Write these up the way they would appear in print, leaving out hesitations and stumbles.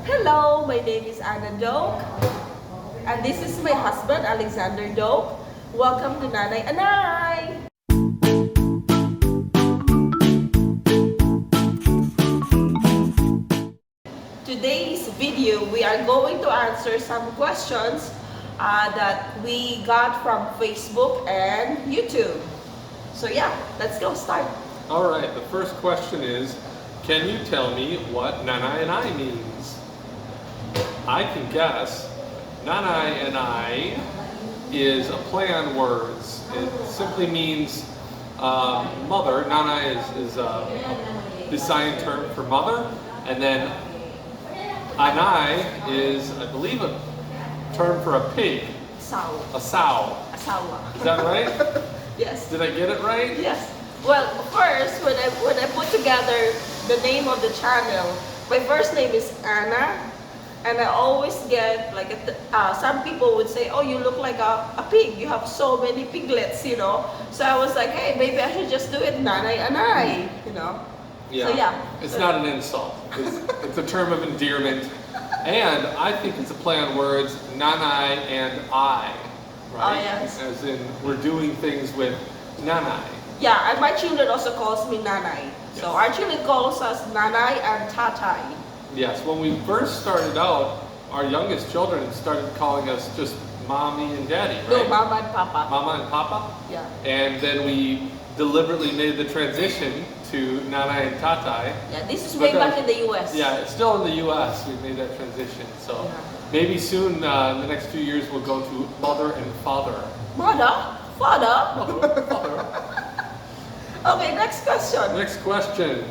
Hello, my name is Ana Doak, and this is my husband, Alexander Doak. Welcome to Nanay Anay! Today's video, we are going to answer some questions that we got from Facebook and YouTube. So yeah, let's go start. All right, the first question is, can you tell me what Nanay Anay means? I can guess. Nanay Anay is a play on words. It simply means mother. Nanay is a Visayan term for mother, and then Anay is, I believe, a term for a pig. Sow. A sow. Asawa. Is that right? Yes. Did I get it right? Yes. Well, first, when I put together the name of the channel, my first name is Ana, and I always get like some people would say, "Oh, you look like a pig. You have so many piglets," you know. So I was like, "Hey, maybe I should just do it Nanay Anay," you know. Yeah. So yeah. It's not an insult. It's a term of endearment, and I think it's a play on words. Nanay and I, right? Oh yes. As in, we're doing things with Nanay. Yeah, and my children also calls me Nanay. So our children calls us Nanay and Tatay. Yes, when we first started out, our youngest children started calling us just Mommy and Daddy, No, right? Mama and Papa. Mama and Papa? Yeah. And then we deliberately made the transition to Nanay and Tatay. Yeah, this is way back in the US. Yeah, it's still in the US, we made that transition. So Yeah. maybe soon, in the next few years, we'll go to Mother and Father. Mother? Father? Mother, Father. Okay, next question. Next question.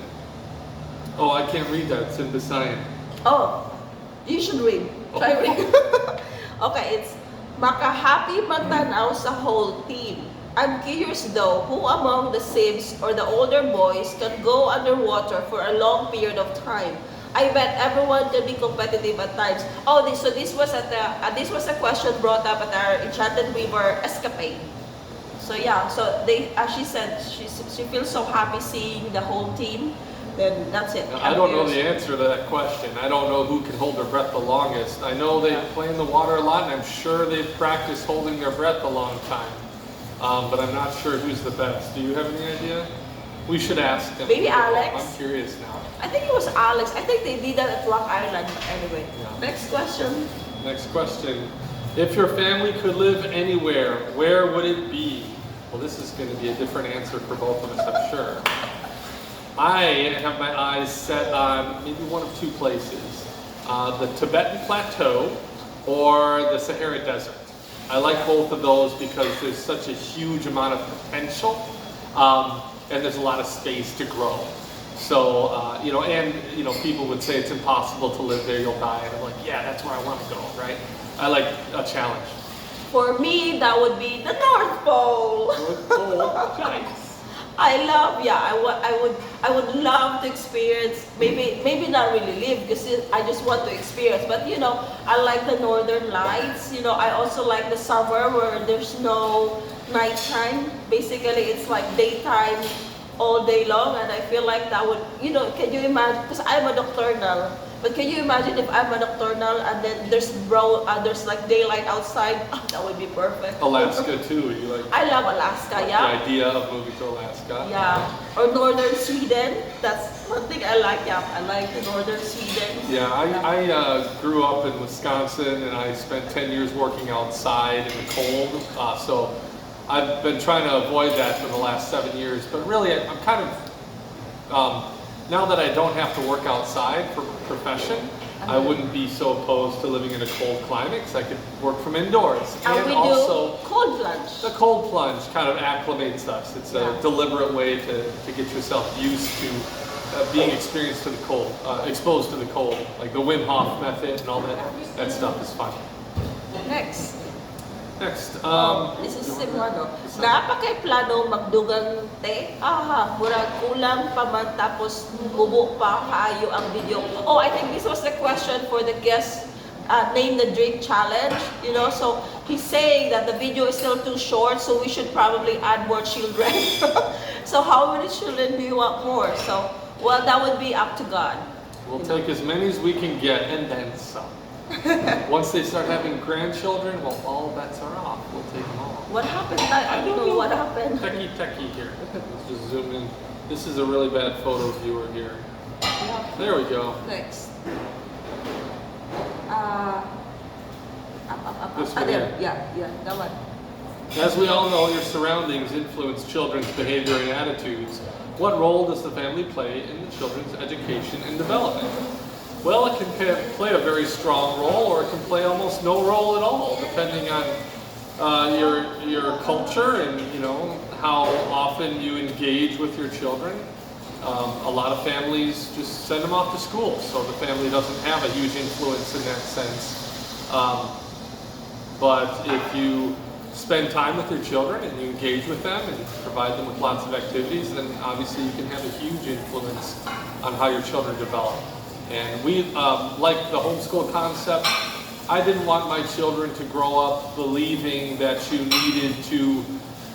Oh, I can't read that. It's in Visayan. Oh, you should read. Try read. Okay, it's makahappy magtanaw sa whole team. I'm curious though, who among the sibs or the older boys can go underwater for a long period of time? I bet everyone can be competitive at times. Oh, this was a question brought up at our Enchanted River escapade. So yeah, so she said she feels so happy seeing the whole team. Then that's it. I don't know the answer to that question. I don't know who can hold their breath the longest. I know they play in the water a lot, and I'm sure they've practiced holding their breath a long time. But I'm not sure who's the best. Do you have any idea? We should ask them. Maybe Alex. I'm curious now. I think it was Alex. I think they did that at Rock Island. Anyway, Yeah. next question. Next question. If your family could live anywhere, where would it be? Well, this is going to be a different answer for both of us, I'm sure. I have my eyes set on maybe one of two places. The Tibetan Plateau or the Sahara Desert. I like both of those because there's such a huge amount of potential and there's a lot of space to grow. So, people would say it's impossible to live there, you'll die. And I'm like, yeah, that's where I want to go, right? I like a challenge. For me, that would be the North Pole. North Pole, nice. I would love to experience, maybe not really live because I just want to experience, but I like the northern lights. I also like the summer where there's no nighttime. Basically, it's like daytime all day long, and I feel like that would, can you imagine, because I'm a nocturnal, but can you imagine if I'm a nocturnal and then there's like daylight outside? Oh, that would be perfect. Alaska too, you like? I love Alaska, The yeah. idea of moving to Alaska. Yeah, or northern Sweden. That's one thing I like. Yeah, I like the northern Sweden. Yeah, I grew up in Wisconsin and I spent 10 years working outside in the cold. So I've been trying to avoid that for the last 7 years. But really, I'm kind of, now that I don't have to work outside for profession, I wouldn't be so opposed to living in a cold climate because I could work from indoors. And we also, do cold plunge. the cold plunge kind of acclimates us. It's a Yeah. deliberate way to get yourself used to being exposed to the cold. Like the Wim Hof method and all that stuff is fun. Next. Next, This is simple, no? Napakay plano magdugang te. Murag kulang pa man tapos bubo pa kaayo ang video. Oh, I think this was the question for the guest name the drink challenge, so he's saying that the video is still too short, so we should probably add more children. So how many children do you want more? So, well, that would be up to God. We'll You take as many as we can get and then some. Once they start having grandchildren, well, all bets are off. We'll take them all. What happened? I don't know what happened. Techie here. Let's just zoom in. This is a really bad photo viewer here. Yeah. There we go. Next. This one There. here. Yeah, that one. As we all know, your surroundings influence children's behavior and attitudes. What role does the family play in the children's education and development? Well, it can play a very strong role, or it can play almost no role at all, depending on your culture and how often you engage with your children. A lot of families just send them off to school, so the family doesn't have a huge influence in that sense. But if you spend time with your children and you engage with them and provide them with lots of activities, then obviously you can have a huge influence on how your children develop. And we, like the homeschool concept, I didn't want my children to grow up believing that you needed to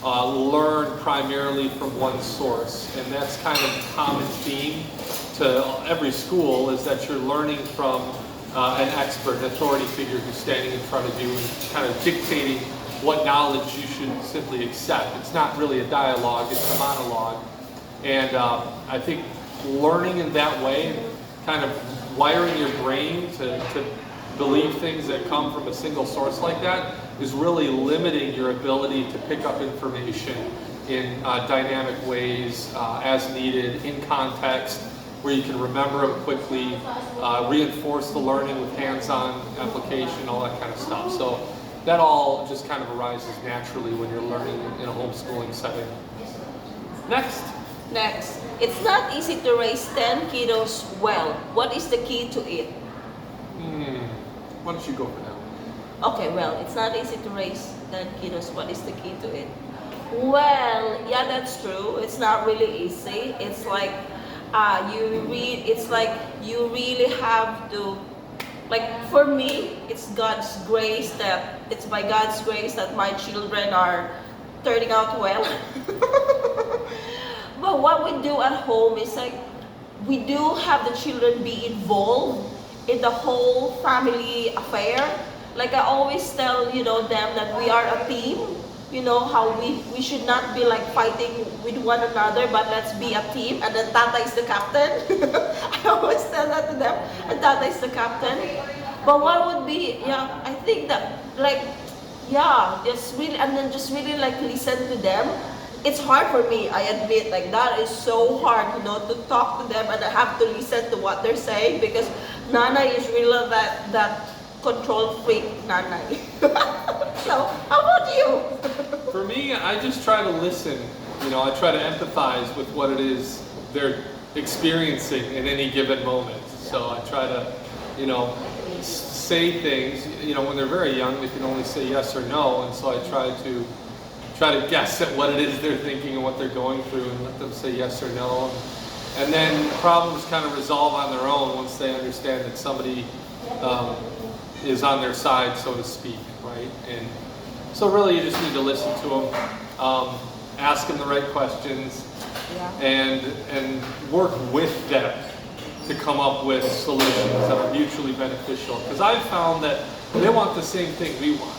learn primarily from one source. And that's kind of a common theme to every school, is that you're learning from an expert, an authority figure who's standing in front of you and kind of dictating what knowledge you should simply accept. It's not really a dialogue, it's a monologue. And I think learning in that way, kind of wiring your brain to believe things that come from a single source like that, is really limiting your ability to pick up information in dynamic ways, as needed, in context, where you can remember them quickly, reinforce the learning with hands-on application, all that kind of stuff. So that all just kind of arises naturally when you're learning in a homeschooling setting. Next. It's not easy to raise 10 kiddos well. What is the key to it? Why don't you go for now? Okay, well, it's not easy to raise 10 kiddos. What is the key to it? Well, yeah, that's true. It's not really easy. It's like you really have to, like, for me, it's God's grace it's by God's grace that my children are turning out well. But what we do at home is like, we do have the children be involved in the whole family affair. Like I always tell, them that we are a team. How we should not be like fighting with one another, but let's be a team, and then Tata is the captain. I always tell that to them, and Tata is the captain. But what would be, I think that, like, just really like listen to them. It's hard for me, I admit, like that is so hard, to talk to them and I have to listen to what they're saying, because Nana is really that control freak, Nana. So, how about you? For me, I just try to listen. I try to empathize with what it is they're experiencing in any given moment. So I try to, say things. When they're very young, they can only say yes or no, and so I try to guess at what it is they're thinking and what they're going through, and let them say yes or no. And then problems kind of resolve on their own once they understand that somebody is on their side, so to speak, right? And so really you just need to listen to them, ask them the right questions, and work with them to come up with solutions that are mutually beneficial. Because I've found that they want the same thing we want,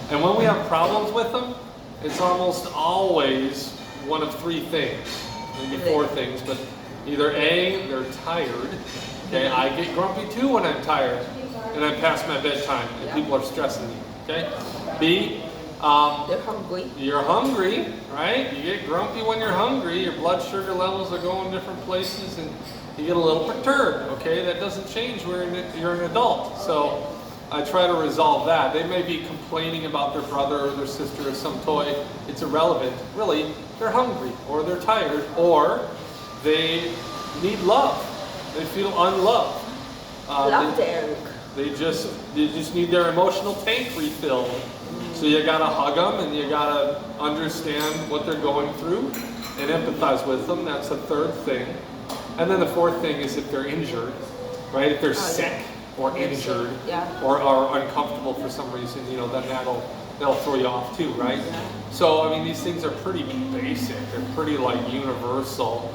And when we have problems with them, it's almost always one of three things, maybe four things, but either A, they're tired. Okay, I get grumpy too when I'm tired and I'm past my bedtime and people are stressing me. Okay, B, They're hungry. You're hungry, right? You get grumpy when you're hungry. Your blood sugar levels are going different places and you get a little perturbed. Okay, that doesn't change when you're an adult. So I try to resolve that. They may be complaining about their brother or their sister or some toy. It's irrelevant. Really, they're hungry, or they're tired, or they need love. They feel unloved. They just need their emotional tank refilled. So you gotta hug them, and you gotta understand what they're going through and empathize with them. That's the third thing. And then the fourth thing is if they're injured, right? If they're sick or injured, or are uncomfortable for some reason, then that'll throw you off too, right? So I mean, these things are pretty basic. They're pretty like universal.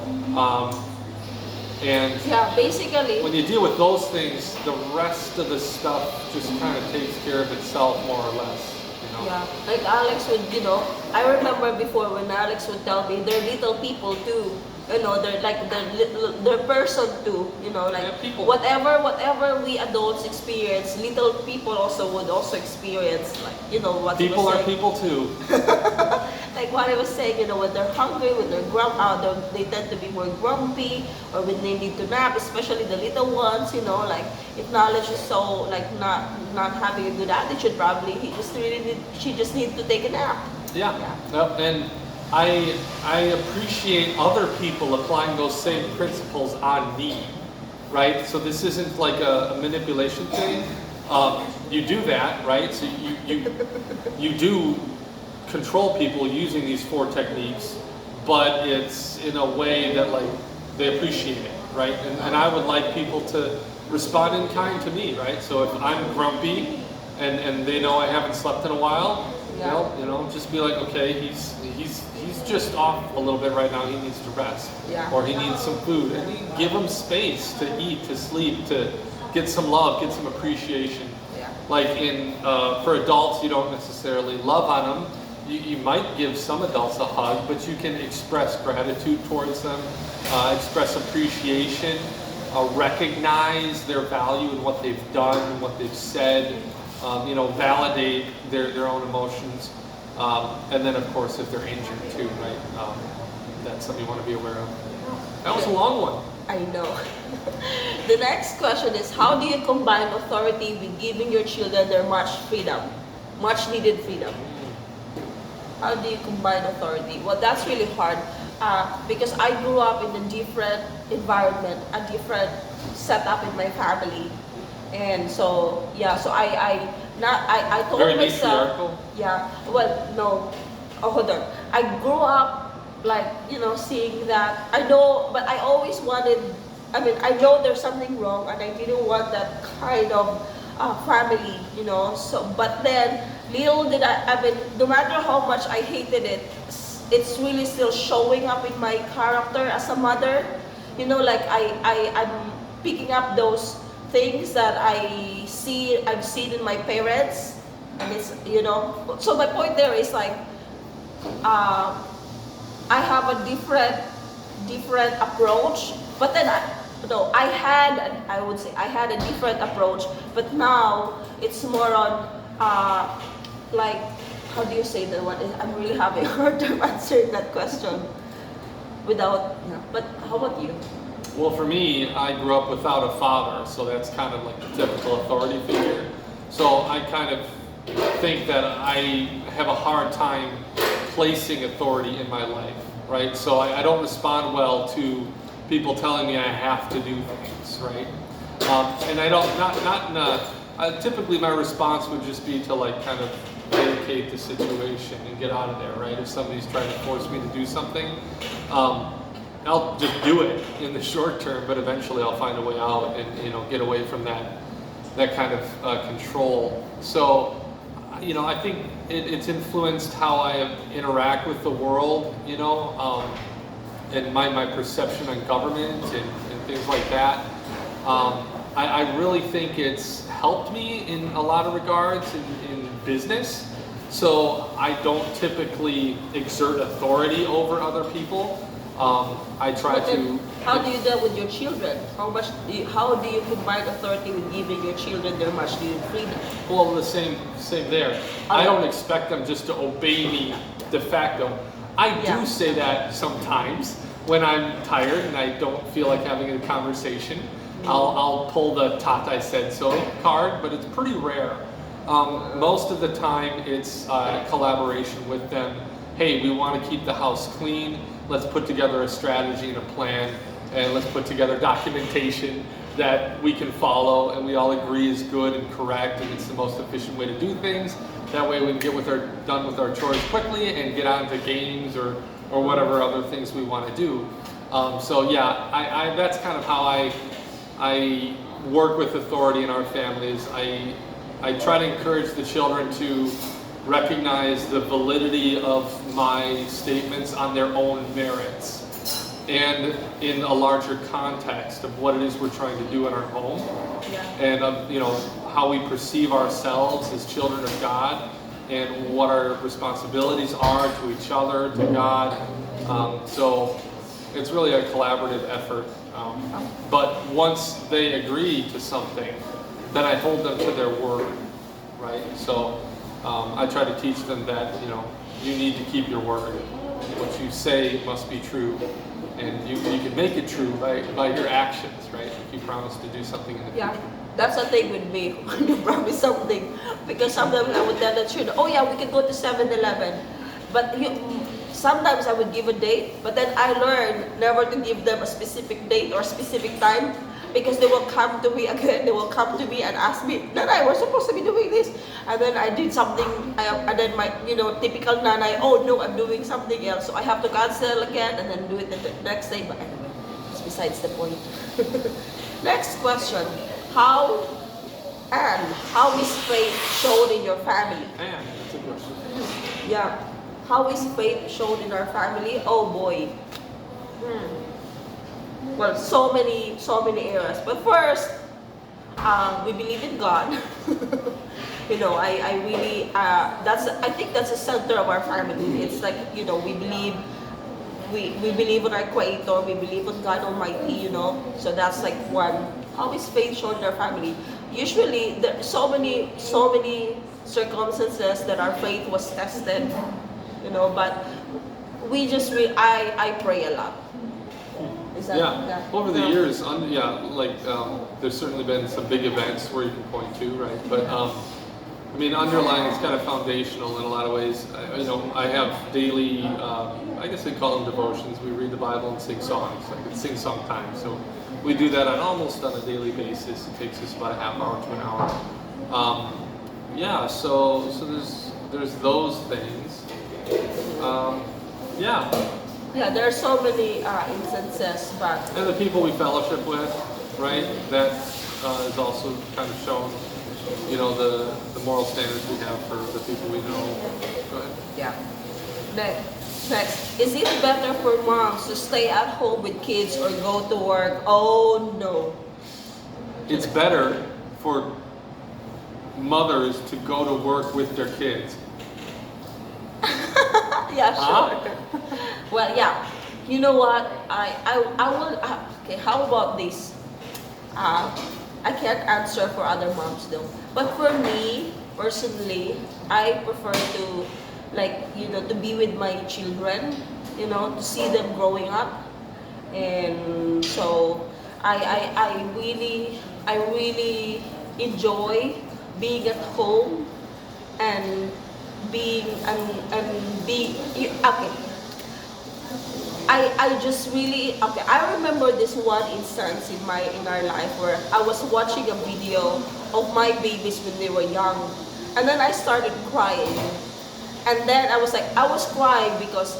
And Yeah, basically. when you deal with those things, the rest of the stuff just kind of takes care of itself more or less. You know? Yeah, like Alex would, I remember before when Alex would tell me they're little people too. They're like they're person too. Like Yeah, people. whatever we adults experience, little people also would also experience. Like what he People was are saying. people too. Like what I was saying, when they're hungry, when they tend to be more grumpy, or when they need to nap, especially the little ones. Like if knowledge is so like not having a good attitude, probably she just needs to take a nap. Yeah. Yep. And I appreciate other people applying those same principles on me, right? So this isn't like a manipulation thing. You do that, right? So you do control people using these 4 techniques, but it's in a way that like they appreciate it, right? And I would like people to respond in kind to me, right? So if I'm grumpy and they know I haven't slept in a while, just be like, okay, he's just off a little bit right now. He needs to rest, or he needs some food, and you give him space to eat, to sleep, to get some love, get some appreciation. Like for adults, you don't necessarily love on them. You might give some adults a hug, but you can express gratitude towards them, express appreciation, recognize their value in what they've done, what they've said, validate their own emotions. And then, of course, if they're injured too, right? That's something you want to be aware of. That was a long one. I know. The next question is, how do you combine authority with giving your children their much needed freedom? How do you combine authority? Well, that's really hard because I grew up in a different environment, a different setup in my family. And so, I told Very myself, matriarchal? yeah, well, no, hold on. I grew up like, seeing that. I know, but I always wanted, I know there's something wrong and I didn't want that kind of family, so, but then, little did no matter how much I hated it, it's really still showing up in my character as a mother. Like I'm picking up those things that I've seen in my parents, and it's so my point there is like I have a different approach, but then I had a different approach, but now it's more on like, how do you say that one? I'm really having a hard time answering that question without, but how about you? Well, for me, I grew up without a father, so that's kind of like the typical authority figure. So I kind of think that I have a hard time placing authority in my life, right? So I don't respond well to people telling me I have to do things, right? And I don't, not in a, typically my response would just be to like kind of vacate the situation and get out of there, right? If somebody's trying to force me to do something, I'll just do it in the short term, but eventually I'll find a way out and get away from that kind of control. So, I think it's influenced how I interact with the world, and my perception on government and things like that. I really think it's helped me in a lot of regards in business. So I don't typically exert authority over other people. I try to. How do you deal with your children? How do you combine authority with giving your children their much needed freedom? Well, the same there. I don't expect them just to obey me de facto. I do say that sometimes when I'm tired and I don't feel like having a conversation. I'll pull the "Tat I said so" card, but it's pretty rare. Most of the time, it's collaboration with them. Hey, we want to keep the house clean. Let's put together a strategy and a plan, and let's put together documentation that we can follow and we all agree is good and correct and it's the most efficient way to do things. That way we can get done with our chores quickly and get on to games or whatever other things we want to do. So yeah, I that's kind of how I work with authority in our families. I try to encourage the children to recognize the validity of my statements on their own merits. and in a larger context of what it is we're trying to do in our home, Yeah. and of how we perceive ourselves as children of God, and what our responsibilities are to each other, to God. So it's really a collaborative effort. But once they agree to something, then I hold them to their word, right? So I try to teach them that you need to keep your word. What you say must be true, and you can make it true by your actions, right? If you promise to do something in the Yeah. future. That's the thing with me when you promise something. Because sometimes I would tell the children, oh yeah, we can go to 7-Eleven. But sometimes I would give a date, but then I learned never to give them a specific date or specific time, because they will come to me again, they will come to me and ask me, Nanay, we're supposed to be doing this. And then I did something, and then my, typical nanay, oh no, I'm doing something else. So I have to cancel again and then do it the next day. But anyway, it's besides the point. Next question. How is faith shown in your family? And that's a question. Yeah. How is faith shown in our family? Oh boy. Well, so many areas. But first, we believe in God. I really I think that's the center of our family. It's like, we believe in our Creator, we believe in God Almighty, So that's like one. How is faith shown in our family? Usually, there are so many circumstances that our faith was tested, but I pray a lot. Is that, Over the years, there's certainly been some big events where you can point to, right? But underlying, it's kind of foundational in a lot of ways. I have daily, I guess they call them devotions. We read the Bible and sing songs. It's sing song time. So we do that almost on a daily basis. It takes us about a half hour to an hour. So there's those things. Yeah, there are so many instances, but And the people we fellowship with, right? That is also kind of shown, the moral standards we have for the people we know. Go ahead. yeah. Next, is it better for moms to stay at home with kids or go to work? Oh no. It's better for mothers to go to work with their kids. Yeah, sure. Well, yeah. You know what? I will. Okay, how about this? I can't answer for other moms though. But for me personally, I prefer to, to be with my children. To see them growing up, and so I really enjoy being at home and being okay. I just really okay. I remember this one instance in our life where I was watching a video of my babies when they were young, and then I started crying, and then I was crying because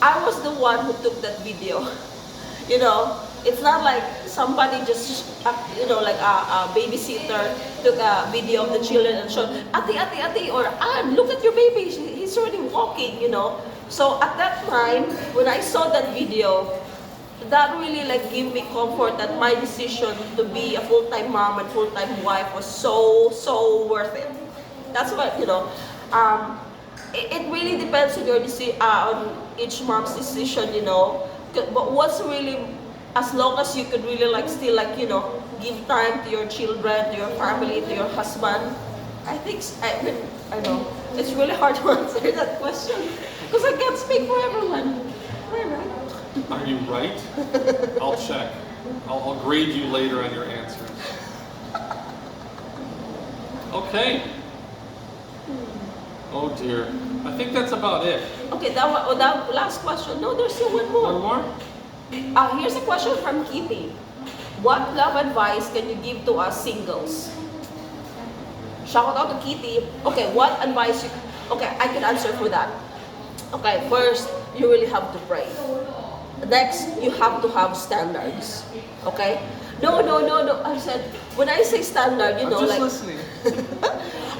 I was the one who took that video. It's not like somebody just like a babysitter took a video of the children and showed ati, or look at your baby, he's already walking. So at that time, when I saw that video, that really gave me comfort that my decision to be a full-time mom and full-time wife was so worth it. That's what It really depends on your on each mom's decision. But what's really, as long as you could really still give time to your children, to your family, to your husband, I think I know it's really hard to answer that question. Because I can't speak for everyone. Am I right? Are you right? I'll check. I'll grade you later on your answers. Okay. Oh dear. I think that's about it. Okay, that last question. No, there's still one more. One more? Here's a question from Kitty. What love advice can you give to us singles? Shout out to Kitty. Okay, what advice okay, I can answer for that. Okay, first, you really have to pray. Next, you have to have standards. Okay? No. I said, when I say standard, I'm just listening.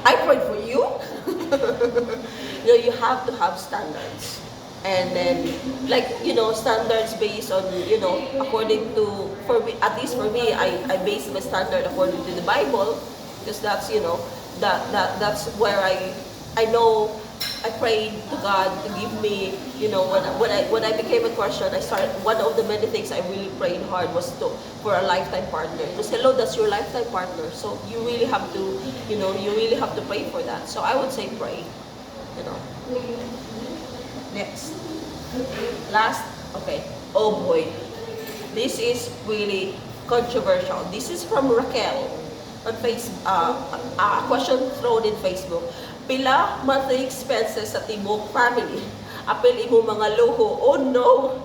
I pray for you. You have to have standards. And then, like, standards based on, according to, for me, at least for me, I base my standard according to the Bible, because that's, that's where I know I prayed to God to give me, when I became a Christian, one of the many things I really prayed hard was for a lifetime partner. Because hello, that's your lifetime partner. So you really have to, you really have to pray for that. So I would say pray, you know. Next. Last, okay. Oh boy. This is really controversial. This is from Raquel on Facebook. A question thrown in Facebook. Pila monthly expenses sa tibok family. Apil imo mga luho. Oh no.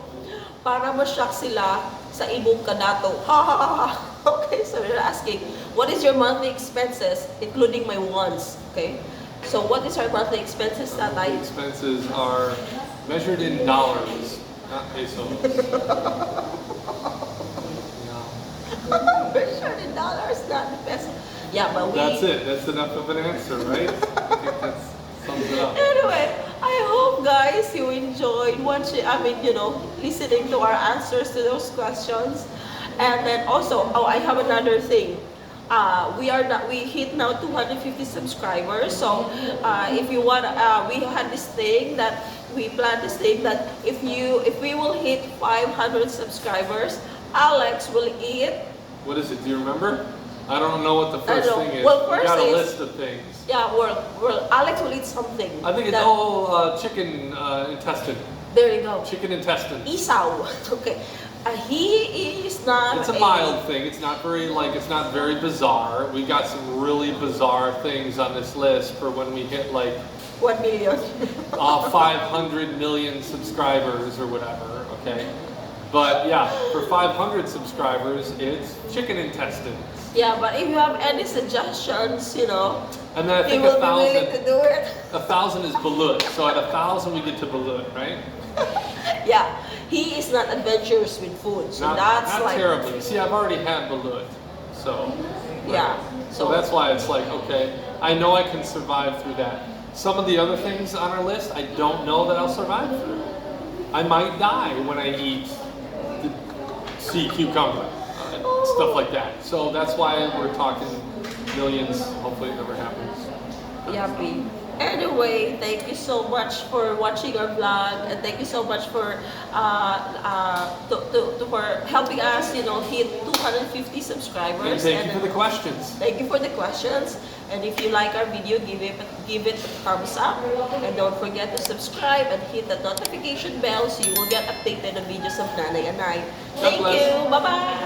Para ma-shock sila sa imong kadato. Ha ha ha. Okay, so they're asking, what is your monthly expenses, including my wants? Okay. So what is our monthly expenses, Tatay? Expenses are measured in dollars, not pesos. Measured in dollars, not in pesos. Yeah, but That's it. That's enough of an answer, right? I think that sums it up. Anyway, I hope guys you enjoyed watching. Listening to our answers to those questions. And then also, I have another thing. We hit now 250 subscribers. So if you want, we had this thing that we planned this thing that if we will hit 500 subscribers, Alex will eat. What is it? Do you remember? I don't know what the first thing is. Well, We first got a is- list of things. Yeah, well, Alex will eat something. I think it's all chicken intestine. There you go. Chicken intestine. Isaw. Okay. He is not. It's a mild thing. It's not very bizarre. We got some really bizarre things on this list for when we hit 1 million. 500 million subscribers or whatever. Okay, but yeah, for 500 subscribers, it's chicken intestines. Yeah, but if you have any suggestions, And then I he think will be willing to do it. 1,000 is balut. So at 1,000 we get to balut, right? Yeah, he is not adventurous with food, so Not that's terribly. See, I've already had balut, so. Yeah. So that's why it's okay, I know I can survive through that. Some of the other things on our list, I don't know that I'll survive through. I might die when I eat the sea cucumber, stuff like that. So that's why we're talking millions. Hopefully it never happens. Yuppie. Anyway, thank you so much for watching our vlog, and thank you so much for for helping us, hit 250 subscribers. And thank you for the questions. Thank you for the questions. And if you like our video, give it a thumbs up. And don't forget to subscribe and hit the notification bell so you will get updated on videos of Nanay and I. God Thank bless. you. Bye-bye.